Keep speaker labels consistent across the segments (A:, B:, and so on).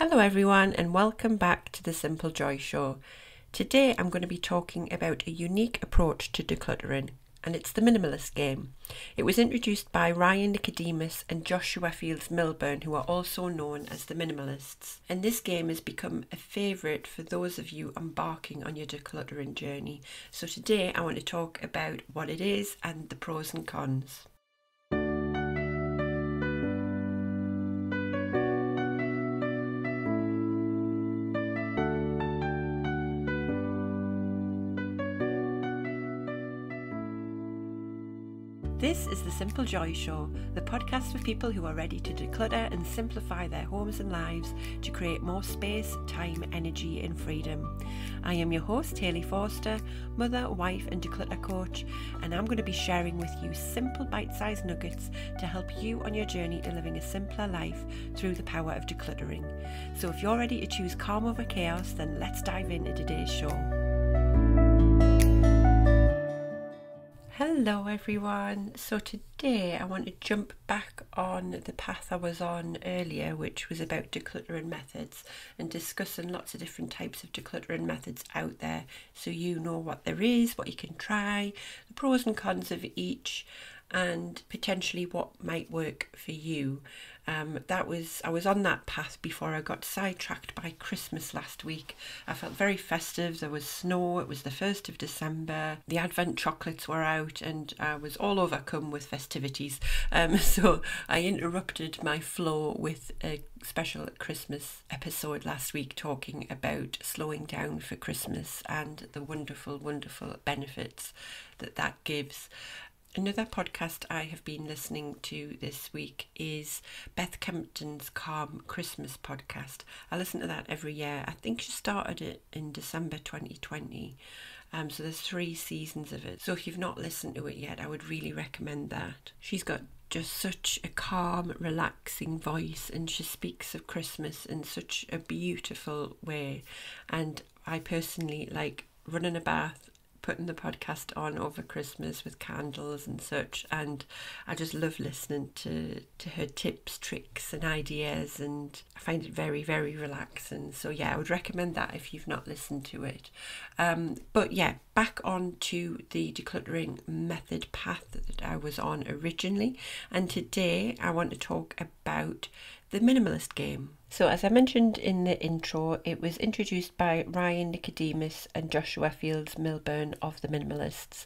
A: Hello everyone and welcome back to the Simple Joy Show. Today I'm going to be talking about a unique approach to decluttering, and it's the Minimalist Game. It was introduced by Ryan Nicodemus and Joshua Fields Millburn, who are also known as the Minimalists. And this game has become a favourite for those of you embarking on your decluttering journey. So today I want to talk about what it is and the pros and cons. This is the Simple Joy Show, the podcast for people who are ready to declutter and simplify their homes and lives to create more space, time, energy and freedom. I am your host, Hayley Forster, mother, wife and declutter coach, and I'm going to be sharing with you simple bite-sized nuggets to help you on your journey to living a simpler life through the power of decluttering. So if you're ready to choose calm over chaos, then let's dive into today's show. Hello everyone, so today I want to jump back on the path I was on earlier, which was about decluttering methods and discussing lots of different types of decluttering methods out there, so you know what there is, what you can try, the pros and cons of each, and potentially what might work for you. I was on that path before I got sidetracked by Christmas last week. I felt very festive. There was snow. It was the 1st of December. The Advent chocolates were out and I was all overcome with festivities. So I interrupted my flow with a special Christmas episode last week talking about slowing down for Christmas and the wonderful, wonderful benefits that gives. Another podcast I have been listening to this week is Beth Kempton's Calm Christmas podcast. I listen to that every year. I think she started it in December 2020. So there's 3 seasons of it. So if you've not listened to it yet, I would really recommend that. She's got just such a calm, relaxing voice, and she speaks of Christmas in such a beautiful way. And I personally like running a bath, putting the podcast on over Christmas with candles and such, and I just love listening to her tips, tricks and ideas, and I find it very, very relaxing. So yeah, I would recommend that if you've not listened to it. But yeah, back on to the decluttering method path that I was on originally, and today I want to talk about the Minimalist Game. So as I mentioned in the intro, it was introduced by Ryan Nicodemus and Joshua Fields Millburn of the Minimalists,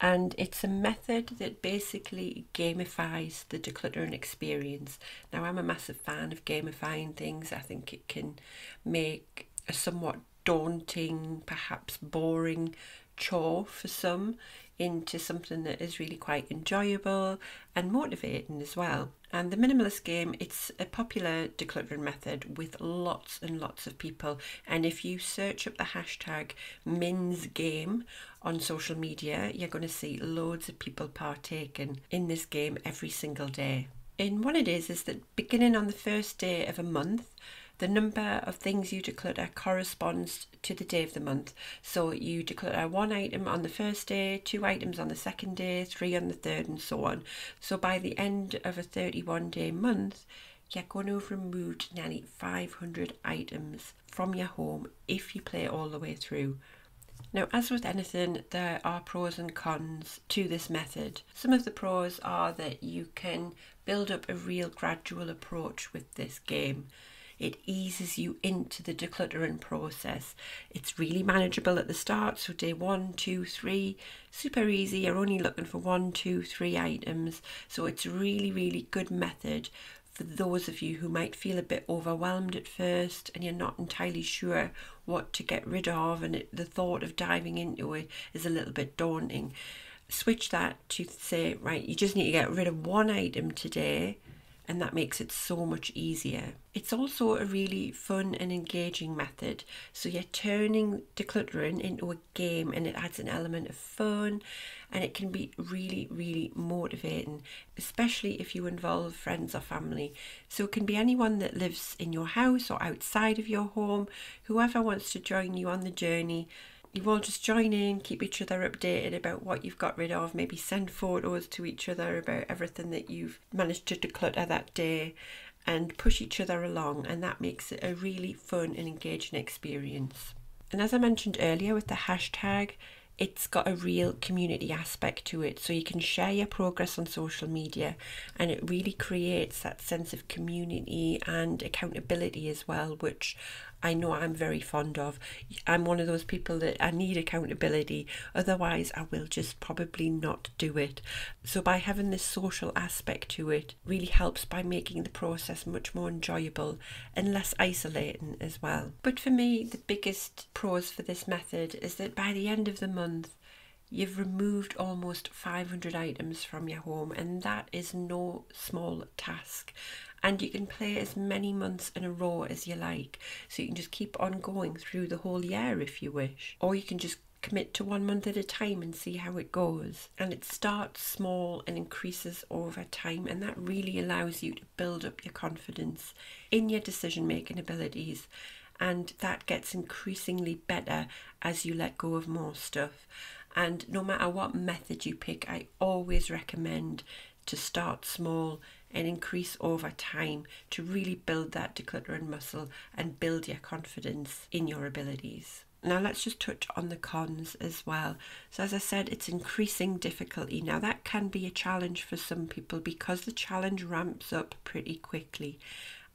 A: and it's a method that basically gamifies the decluttering experience. Now, I'm a massive fan of gamifying things. I think it can make a somewhat daunting, perhaps boring chore for some into something that is really quite enjoyable and motivating as well. And the Minimalist Game, it's a popular decluttering method with lots and lots of people. And if you search up the hashtag #MinsGame on social media, you're going to see loads of people partaking in this game every single day. And what it is that beginning on the first day of a month, the number of things you declutter corresponds to the day of the month. So you declutter 1 item on the first day, 2 items on the second day, 3 on the third, and so on. So by the end of a 31-day month, you're going to have removed nearly 500 items from your home if you play all the way through. Now, as with anything, there are pros and cons to this method. Some of the pros are that you can build up a real gradual approach with this game. It eases you into the decluttering process. It's really manageable at the start, so day 1, 2, 3, super easy. You're only looking for 1, 2, 3 items. So it's a really, really good method for those of you who might feel a bit overwhelmed at first and you're not entirely sure what to get rid of, and the thought of diving into it is a little bit daunting. Switch that to say, right, you just need to get rid of 1 item today, and that makes it so much easier. It's also a really fun and engaging method. So you're turning decluttering into a game, and it adds an element of fun, and it can be really, really motivating, especially if you involve friends or family. So it can be anyone that lives in your house or outside of your home, whoever wants to join you on the journey. You all just join in, keep each other updated about what you've got rid of, maybe send photos to each other about everything that you've managed to declutter that day, and push each other along, and that makes it a really fun and engaging experience. And as I mentioned earlier with the hashtag, it's got a real community aspect to it, so you can share your progress on social media, and it really creates that sense of community and accountability as well, which I know I'm very fond of. I'm one of those people that I need accountability, otherwise I will just probably not do it. So by having this social aspect to it really helps by making the process much more enjoyable and less isolating as well. But for me, the biggest pros for this method is that by the end of the month, you've removed almost 500 items from your home, and that is no small task. And you can play as many months in a row as you like, so you can just keep on going through the whole year if you wish, or you can just commit to 1 month at a time and see how it goes. And it starts small and increases over time, and that really allows you to build up your confidence in your decision making abilities, and that gets increasingly better as you let go of more stuff. And no matter what method you pick, I always recommend to start small and increase over time to really build that decluttering muscle and build your confidence in your abilities. Now let's just touch on the cons as well. So as I said, it's increasing difficulty. Now that can be a challenge for some people because the challenge ramps up pretty quickly.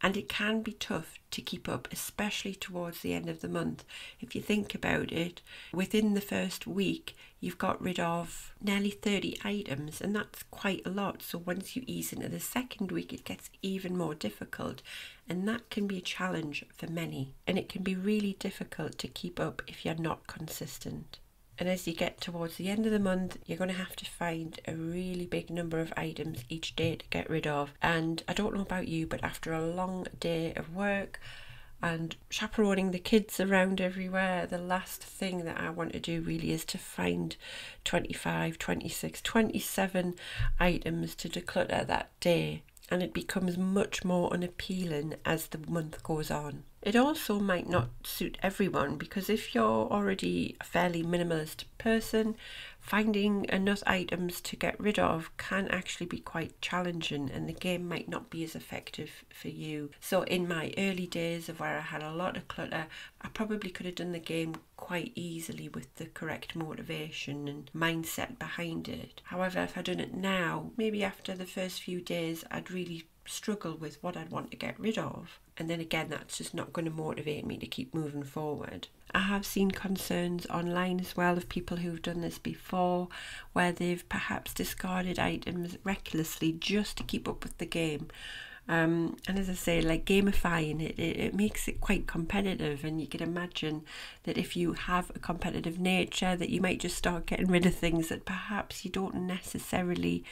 A: And it can be tough to keep up, especially towards the end of the month. If you think about it, within the first week, you've got rid of nearly 30 items, and that's quite a lot. So once you ease into the second week, it gets even more difficult. And that can be a challenge for many. And it can be really difficult to keep up if you're not consistent. And as you get towards the end of the month, you're going to have to find a really big number of items each day to get rid of. And I don't know about you, but after a long day of work and chaperoning the kids around everywhere, the last thing that I want to do really is to find 25, 26, 27 items to declutter that day. And it becomes much more unappealing as the month goes on. It also might not suit everyone, because if you're already a fairly minimalist person, finding enough items to get rid of can actually be quite challenging, and the game might not be as effective for you. So in my early days of where I had a lot of clutter, I probably could have done the game quite easily with the correct motivation and mindset behind it. However, if I'd done it now, maybe after the first few days, I'd really struggle with what I'd want to get rid of. And then again, that's just not going to motivate me to keep moving forward. I have seen concerns online as well of people who've done this before, where they've perhaps discarded items recklessly just to keep up with the game. And as I say, like gamifying it makes it quite competitive, and you can imagine that if you have a competitive nature, that you might just start getting rid of things that perhaps you don't necessarily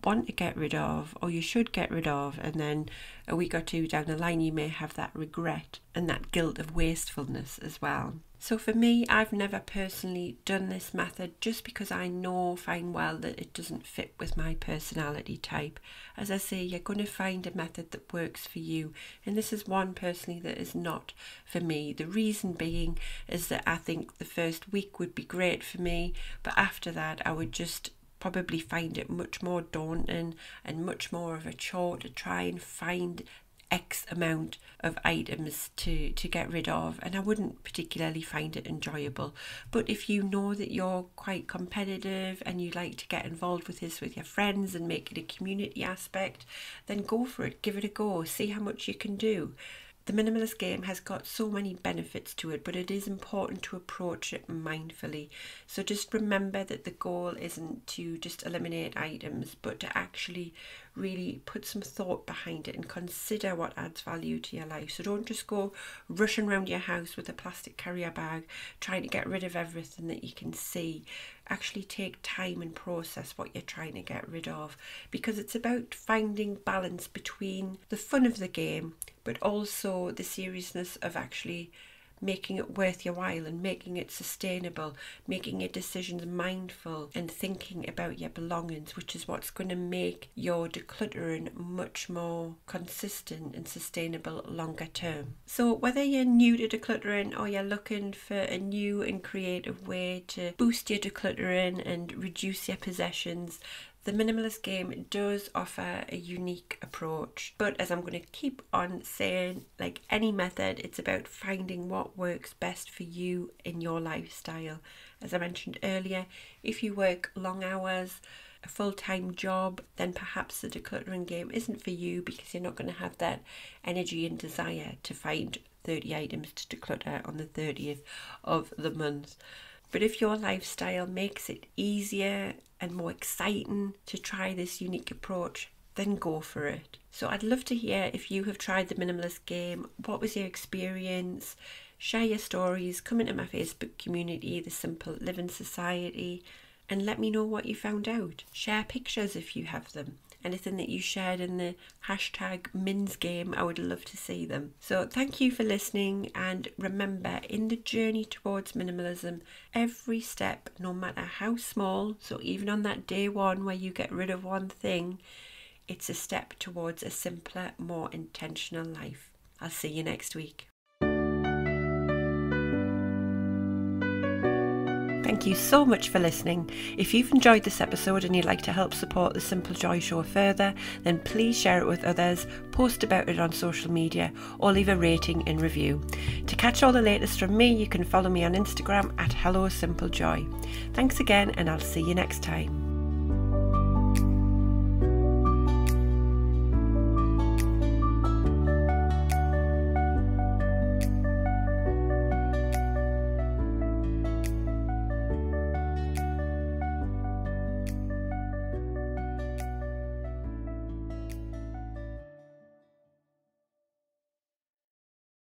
A: want to get rid of, or you should get rid of, and then a week or two down the line you may have that regret and that guilt of wastefulness as well. So for me, I've never personally done this method just because I know fine well that it doesn't fit with my personality type. As I say, you're going to find a method that works for you, and this is one personally that is not for me. The reason being is that I think the first week would be great for me, but after that I would just probably find it much more daunting and much more of a chore to try and find X amount of items to get rid of, and I wouldn't particularly find it enjoyable. But if you know that you're quite competitive and you like to get involved with this with your friends and make it a community aspect, then go for it, give it a go, see how much you can do. The Minimalist Game has got so many benefits to it, but it is important to approach it mindfully. So just remember that the goal isn't to just eliminate items, but to actually really put some thought behind it and consider what adds value to your life. So don't just go rushing around your house with a plastic carrier bag trying to get rid of everything that you can see. Actually take time and process what you're trying to get rid of, because it's about finding balance between the fun of the game but also the seriousness of actually making it worth your while and making it sustainable, making your decisions mindful and thinking about your belongings, which is what's going to make your decluttering much more consistent and sustainable longer term. So whether you're new to decluttering or you're looking for a new and creative way to boost your decluttering and reduce your possessions, The Minimalist Game does offer a unique approach, but as I'm going to keep on saying, like any method, it's about finding what works best for you in your lifestyle. As I mentioned earlier, if you work long hours, a full-time job, then perhaps the decluttering game isn't for you because you're not going to have that energy and desire to find 30 items to declutter on the 30th of the month. But if your lifestyle makes it easier and more exciting to try this unique approach, then go for it. So I'd love to hear if you have tried the Minimalist Game. What was your experience? Share your stories, come into my Facebook community, the Simple Living Society, and let me know what you found out. Share pictures if you have them. Anything that you shared in the hashtag Mins Game, I would love to see them. So thank you for listening, and remember, in the journey towards minimalism, every step, no matter how small, so even on that day one where you get rid of one thing, it's a step towards a simpler, more intentional life. I'll see you next week. Thank you so much for listening. If you've enjoyed this episode and you'd like to help support the Simple Joy Show further, then please share it with others, post about it on social media, or leave a rating and review. To catch all the latest from me, you can follow me on Instagram at HelloSimpleJoy. Thanks again, and I'll see you next time.